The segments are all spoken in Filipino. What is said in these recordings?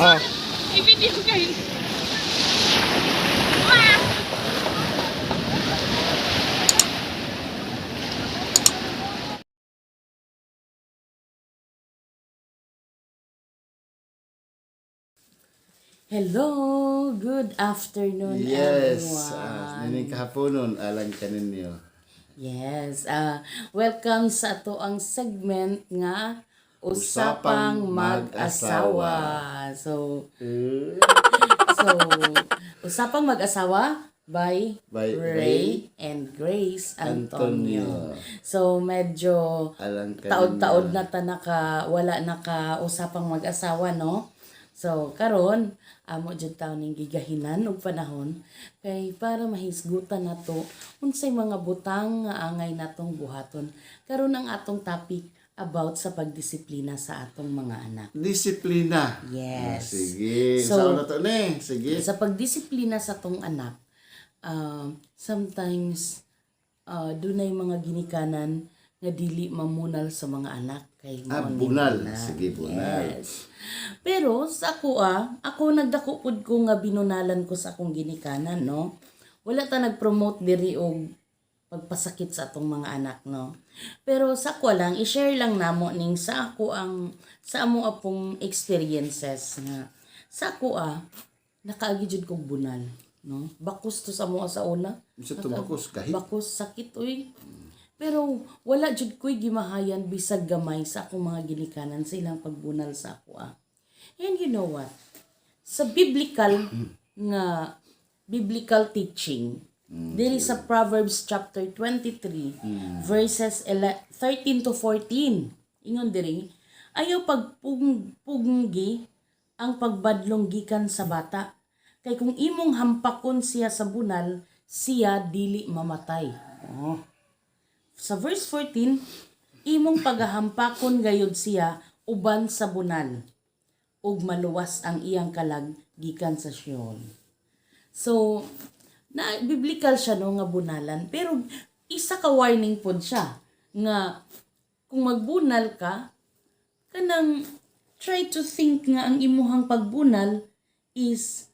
Oh. I-video kayo. Hello, good afternoon Yes, everyone. nining kahaponon alang kaninyo. Yes, welcome sa ato ang segment nga Usapang Usapang Mag-asawa. So, Usapang Mag-asawa by By Ray and Grace Antonio. Antonio. So, medyo Alang kaninyo. taod-taod na ta wala naka usapang mag-asawa, no? So, karon amo jud taon ning gigahinan og panahon kay para mahisgutan nato unsay mga butang nga angay natong buhaton. Karon ang atong topic about sa pagdisiplina sa atong mga anak. Disiplina. Yes. Sige. So, So, na to ni. Sige. Sa pagdisiplina sa atong anak, sometimes dunay mga ginikanan nga dili mamunal sa mga anak kay mao ni Bunal. bunal. Sige, bunal. Yes. Pero sa ako nagdako pud ko nga binunalan ko sa akong ginikanan, no. Wala ta nag-promote diri og pagpasakit sa atong mga anak, no. Pero sa ako lang i-share lang namo ning sa amo apong experiences nga sa ako nakaagi jud kog bunal, no. Bakos to sa mo sa una. Sa tubakos kahit. Bakos sakit uy. Pero wala jud ko'y gimahayan bisag gamay sa akong mga ginikanan sa ilang pagbunal sa ako. And you know what? Sa biblical teaching, diri sa Proverbs chapter 23, verses 13 to 14, ingon diri, ayaw pagpuggi ang pagbadlong gikan sa bata. Kay kung imong hampakon siya sa bunal, siya dili mamatay. Oh. Sa verse 14, imong pagahampakon gayud siya uban sa bunal, ug maluwas ang iyang kalag gikan sa Sheol. So, na biblical siya no nga bunalan, pero isa ka warning pod siya nga kung magbunal ka, kanang try to think nga ang imuhang pagbunal is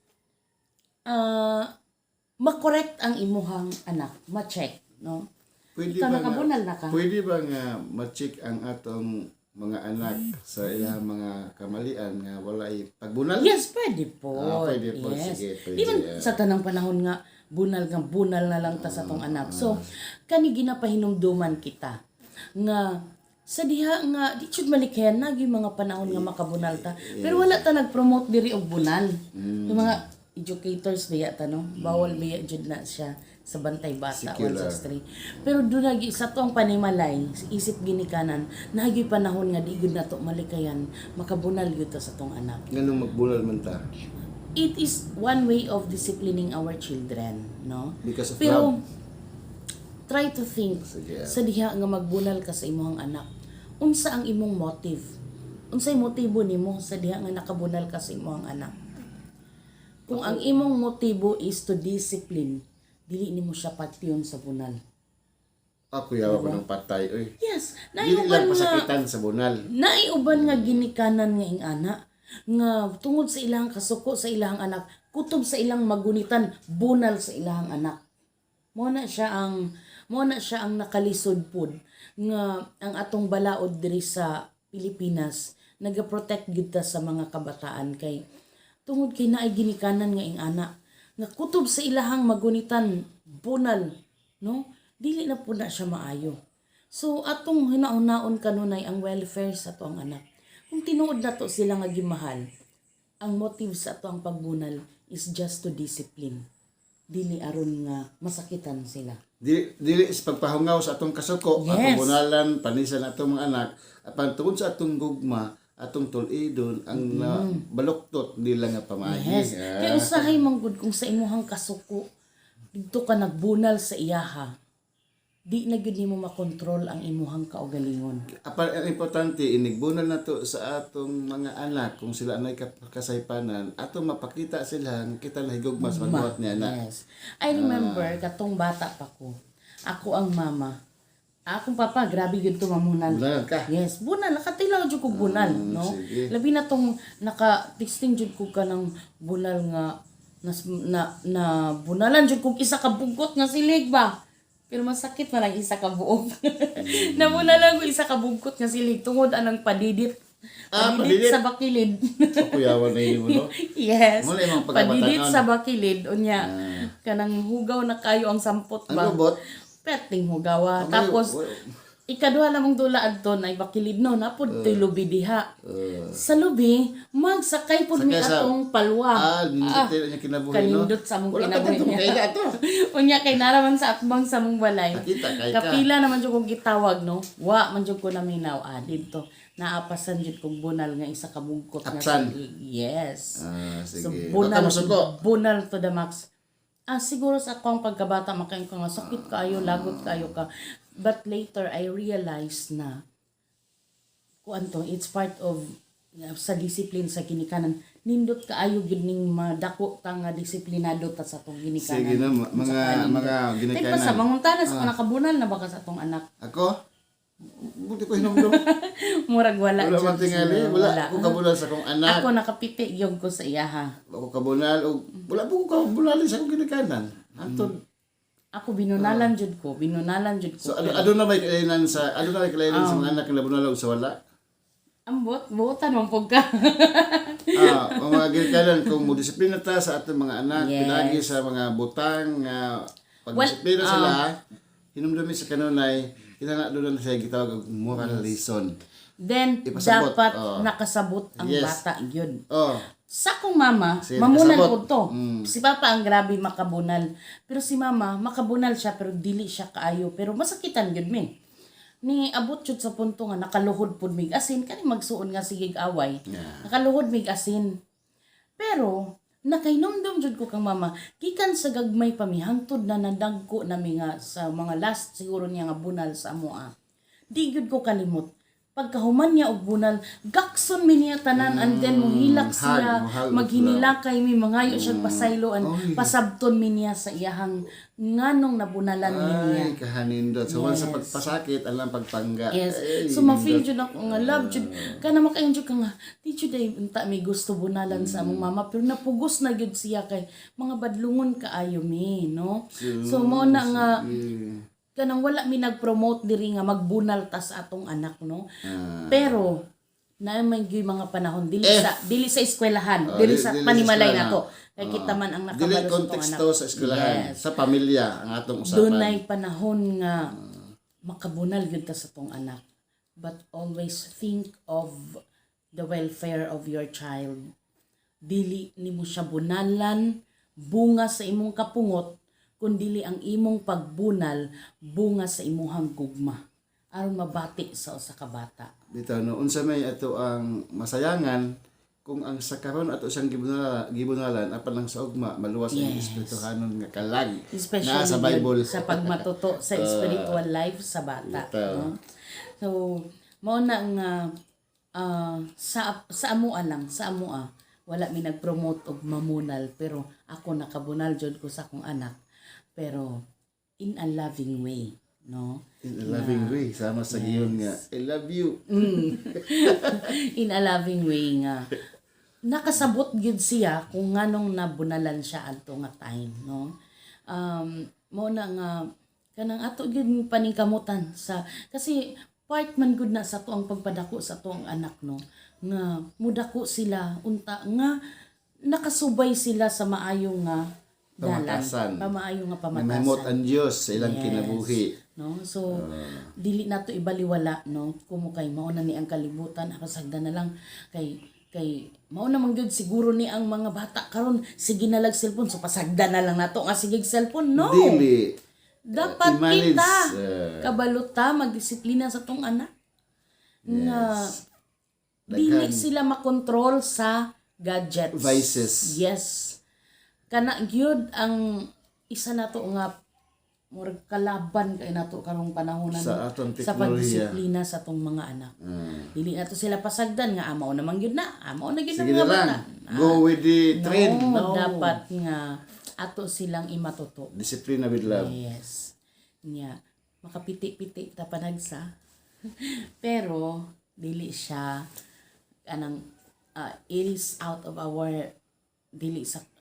makorekt ang imuhang anak, ma-check, no? Pwede Ikaw ba nakabunal na ka? Pwede ba nga ma-check ang atong mga anak sa ilang mga kamalian nga walay pagbunal? Yes, pwede po. Pwede po. Yes. Sige, pwede. Even sa tanang panahon nga, bunal na lang ta sa tong anak. So, kani ginapahinumduman kita nga sa diha nga di jud malikhayan na gyud mga panahon nga makabunal ta. Pero wala ta nag-promote diri og bunal. Yung mga educators biya ta no, bawal biya jud na siya sa bantay bata 163. Pero doon lagi sa tuang panimalay, isip ginikanan, nahagi panahon nga di gyud nato malikayan, makabunal gyud ta sa tong anak. Ganun magbunal man ta. It is one way of disciplining our children, no? Because of Pero love. try to think Sige. sa diha nga magbunal ka sa imong anak. Unsa ang imong motive? Unsay motibo nimo sa diha nga nakabunal ka sa imong anak? Kung ang imong motibo is to discipline, dili nimo siya patyon sa bunal. Ako yawa ko ng patay. Oy. Yes, Dili naiuban lang nga pasakitan sa bunal. naiuban nga ginikanan nga ing ana nga tungod sa ilang kasuko sa ilang anak, kutob sa ilang magunitan, bunal sa ilang anak. Mo na siya ang nakalisod pod nga ang atong balaod diri sa Pilipinas nagaprotect gid ta sa mga kabataan kay tungod kay naay ginikanan nga ing ana nga kutob sa ilahang magunitan bunal, no, dili na po na siya maayo. So atong hinaon-naon kanunay ang welfare sa atong anak. Kung tinuod na to sila nga gimahal, ang motive sa atong pagbunal is just to discipline, dili aron nga masakitan sila. Dili is pagpahungaw sa atong kasuko, Yes. atong bunalan, panisan atong mga anak, apan tungod sa atong gugma, atong tulidon ang baluktot nila nga pamahi. Yes. Kaya usahay manggod kung sa imuhang kasuko, dito ka nagbunal sa iyaha, di na gyud nimo makontrol ang imuhang kaugalingon. Apan ang importante inigbunal nato sa atong mga anak kung sila anay kasaypanan, atong mapakita sila nga kita nahigugma sa pagbuhat niya na. Yes. I remember katong bata pa ko. Ako ang mama. Akong papa, grabe yun to mamunal. Bunalan ka. Yes, bunal. Nakatilaw dyan ko bunal, no? sige. Labi na tong naka-texting dyan ko ka ng bunal nga na bunalan dyan ko isa ka bugot nga silig ba? Pero masakit man ang isa ka buok. Nabunalan ko isa ka bugot nga silig tungod anang padidit. Padidit sa bakilid. Kuyawan na yun mo, no? Yes. Mula yung mga Padidit pagkabataon. sa bakilid. Unya, kanang hugaw na kayo ang sampot Ang ba? robot? Perting hugawa. Tapos, ikaduha lamang dula adto na bakilid no napud toy lubi diha. Sa lubi magsakay pud mi Sakay sa- atong palwa. Nindot niya kinabuhi, no? Kanindot sa mong Wala ka kinabuhi dito, niya. kaila to. Unya kay naraman sa atbang sa mong balay. Nakita, kay ka. Kapila naman jud kong gitawag no. Wa man jud ko naminaw dito. Naapasan jud kong bunal nga isa ka bugkot nga Apsan? yes. Sige. So Baka bunal masuko. bunal to the max. Siguro sa akong pagkabata makain ko nga sakit kayo, lagot kayo ka. But later I realized na kuanto it's part of sa discipline sa ginikanan. Nindot kaayo gid ning madako ta nga disiplinado ta sa tong ginikanan. Sige na, mga Tay ginikanan. pa sa mangutanas ko nakabunal na baka sa atong anak. Ako? Buti ko hinumdum. Murag wala. Wala jud man tingali. sila. Wala ko kabunal sa akong anak. Ako nakapiti gyud ko sa iya ha. Ako kabunal. Wala po ko kabunal sa akong ginikanan. Antod. Ako binunalan jud ko, binunalan jud ko. So, ano na may kailangan sa mga anak na bunal o sa wala? Ambot, buotan man pug ka. Ang mga ginikanan, kung mo disiplina ta sa atong mga anak, Yes. pinagi sa mga butang, pag-disiplina sila, hinumdumi sa kanunay, kinana doon na siya gitawag og moral lesson. Then Ipasabot. dapat nakasabot ang Yes. bata gyud. Oh, Sa akong mama, Sige, mamunal nakasabot. ko to. Si papa ang grabe makabunal. Pero si mama, makabunal siya pero dili siya kaayo. Pero masakitan gyud min. Ni abot jud sa punto nga nakaluhod pud mig asin kani magsuon nga sigig away. Nakaluhod mig asin. Pero nakainomdom jud ko kang mama gikan sa gagmay pa mi hangtod na nadagko na mi nga sa mga last siguro niya nga bunal sa amoa. Di gyud ko kalimot. Pagkahuman niya og bunal, gakson mi niya tanan and then mohilak siya, mohal- maghinilakay mi mangayo siya pasaylo and pasabton mi niya sa iyahang nganong nabunalan mi niya. ay, kahanindot. So, once sa pagpasakit, alam pagpangga. Yes. Ay, So ma-feel jud ako nga love jud kana makainjud ka nga di jud ay unta may gusto bunalan sa among mama pero napugos na gyud siya kay mga badlungon kaayo mi no. So mo na nga kanang wala mi nag-promote diri nga magbunal ta sa atong anak no. Pero na may gyud mga panahon dili sa eskwelahan, dili sa dili sa panimalay eskwelahan. nato. Kay kita man ang Dili nakabalo sa atong konteksto anak. sa eskwelahan, Yes. sa pamilya, ang atong usapan. Dunay panahon nga makabunal gyud ta sa tong anak. But always think of the welfare of your child. Dili nimo siya bunalan bunga sa imong kapungot kundili ang imong pagbunal bunga sa imuhang gugma aron mabati sa usa ka bata. Bitaw no, unsa may ato ang masayangan kung ang sa karon ato siyang gibunalan apan lang sa ugma maluwas ang espirituhanon nga kalag Especially na sa Bible. sa pagmatuto sa spiritual life sa bata. Bitaw. No? So, mao na nga sa amoa lang, sa amoa, wala mi nag-promote og mamunal pero ako nakabunal jud ko sa akong anak. Pero in a loving way, no? In a loving way, sama sa giyon nga, I love you. In a loving way nga nakasabot gyud siya kung nganong nabunalan siya adto nga time, no? Mo na nga kanang ato gyud paningkamutan sa kasi part man gud na sa to ang pagpadako sa to ang anak, no? Nga mudako sila unta nga nakasubay sila sa maayo nga Pamatasan. Pamaayo nga May mahimot pamatasan. ang Dios sa ilang kinabuhi. No? So, dili na to ibaliwala, no? Kumo kay mauna ni ang kalibutan, ako sagda na lang kay mauna man gyud siguro ni ang mga bata karon sige na lag cellphone so pasagda na lang nato nga sige cellphone, no. Dili. Dapat i-manage, kita kabaluta magdisiplina sa tong anak. Nga dili sila makontrol sa gadgets. Vices. Yes. Kana gyud ang isa nato nga murag kalaban kay nato karong panahon Sa atong sa teknolohiya. pagdisiplina sa tong mga anak. Dili nato sila pasagdan nga amaw naman gyud na. Amaw na gyud Sige ang na mga lang. bata. Go with the trend. No, No. dapat nga ato silang imatuto. Discipline with love. Yes. Nya makapiti-piti ta panagsa. Pero dili siya anang it is out of our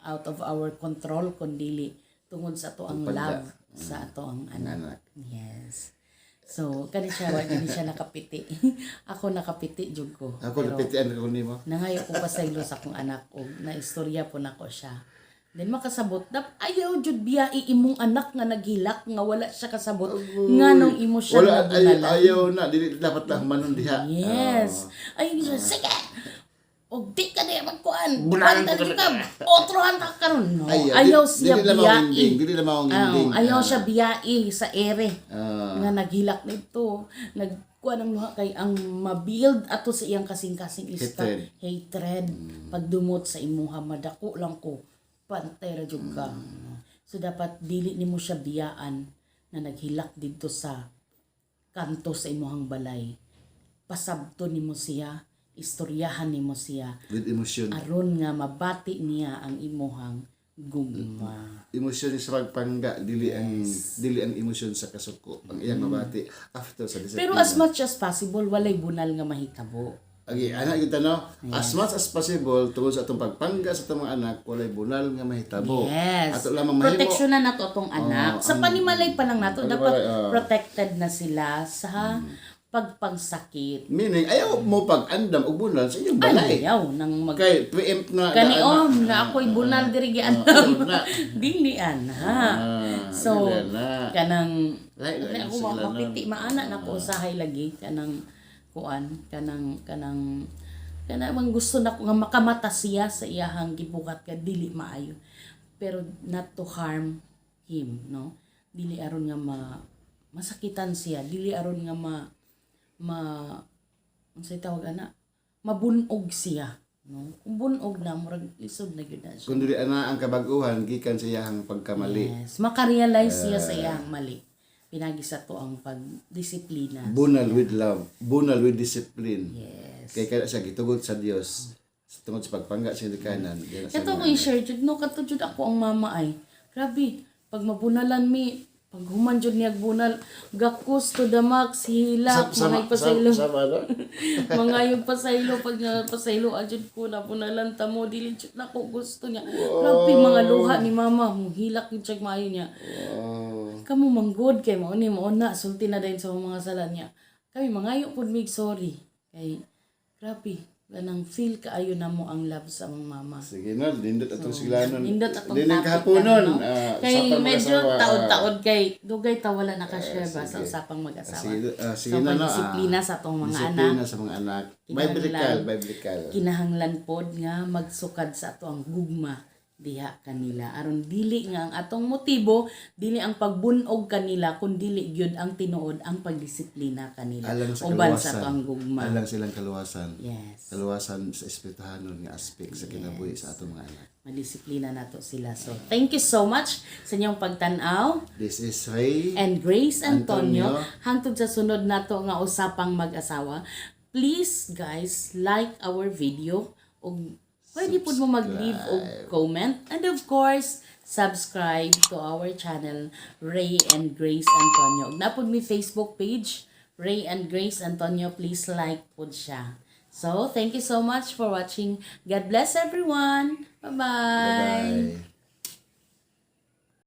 out of our control kun dili tungod sa to ang love sa ato ang anak. Yes. So, kani siya nakapiti. Ako nakapiti jud ko. Ako napitian ko nimo. Nangayo ko pasaylo sa akong anak og naistorya po nako siya. Then makasabot ayaw jud biya imong anak nga naghilak nga wala siya kasabot nganong imo siya Wala nabunala. ayaw na dili dapat lang manon diha. Yes. Ay siya sige. Og di ka na magkuan. Bunalan Bantad ko ka. Otrohan ka karon no. Ayaw, Ayaw siya dili biyai. Dili na maunginding. Ayaw siya biyai sa ere. Ah. Nga naghilak nito. Nagkuan ang luha kay ang mabuild ato sa iyang kasing-kasing ista. Hatred. Pagdumot sa imuha madako lang ko. Pantay ra jud ka. So dapat dili nimo siya biyaan na naghilak didto sa kanto sa imuhang balay. Pasabto nimo siya, istoryahan nimo siya With emotion. aron nga mabati niya ang imuhang gugma. Emotion sa pagpangga dili ang emosyon sa kasuko. Ang iyang mabati after sa disiplina. Pero as much as possible walay bunal nga mahitabo. Agi ana gyud no. As much as possible tungod sa atong pagpangga sa atong mga anak walay bunal nga mahitabo. Yes. Ato lamang mahimo. Proteksyonan nato atong anak. Sa panimalay pa lang nato dapat Panimalay, protected na sila sa pagpangsakit. Meaning ayaw mo pag-andam og bunal sa inyong balay. Ayaw nang mag Kay preempt na kaniom nga ako'y bunal diri giandam. Dilian ha. So dili na. kanang Lain ako sila mapiti maana na ko usahay lagi kanang kuan kanang mang gusto na ko nga makamata siya sa iyahang gibukat ka dili maayo pero not to harm him no dili aron nga masakitan siya dili aron nga unsay tawag ana mabunog siya no kung bunog na murag lisod na gyud na siya. Kung dili ana ang kabag-uhan gikan sa iyang pagkamali. Yes, makarealize siya sa iyang mali. Pinagi sa to ang pagdisiplina. Bunal with love, bunal with discipline. Yes. Kay kada siya gitugod sa Dios. Tungod sa pagpangga sa kanan. Kato ko i-share jud no kato jud ako ang mama ay. Grabe, pag mabunalan mi, pag human jud niya bunal, gakus to the max, hilak, mga pasaylo. Sama na. Mga yung pasaylo, pag pasaylo ajud ko na bunalan ta mo dili jud na ko gusto niya. Grabe mga luha ni mama, hilak yung check maayo niya. Kamu manggod kay mo ni mo na sulti na din sa mga sala niya. Kami mangayo pud mig sorry. Kay grabe, ganang feel kaayo na mo ang love sa mga mama. Sige na, nindot atong silanon. Nindot atong Dining topic kahaponon. na, no? Kay Usapang medyo mag-asawa. taod-taod kay dugay ta wala nakashare ba sa usapang mag-asawa. Sige So na no. disiplina sa atong mga anak. Disiplina sa mga anak. Biblical. Kinahanglan pod nga magsukad sa ato ang gugma diha kanila aron dili nga ang atong motibo dili ang pagbunog kanila kun dili gyud ang tinuod ang pagdisiplina kanila Alang sa uban sa kaluwasan. ato ang gugma. Alang silang kaluwasan. Yes. Kaluwasan sa espirituhanon nga aspect sa kinabuhi sa atong mga anak. Madisiplina nato sila. So thank you so much sa inyong pagtan-aw. This is Ray. And Grace Antonio, Antonio. hangtod sa sunod nato nga usapang mag-asawa. Please guys, like our video ug pwede po mo mag-leave og comment and of course subscribe to our channel Ray and Grace Antonio. Ug napod mi Facebook page Ray and Grace Antonio, please like pod siya. So, thank you so much for watching. God bless everyone. Bye-bye. Bye-bye.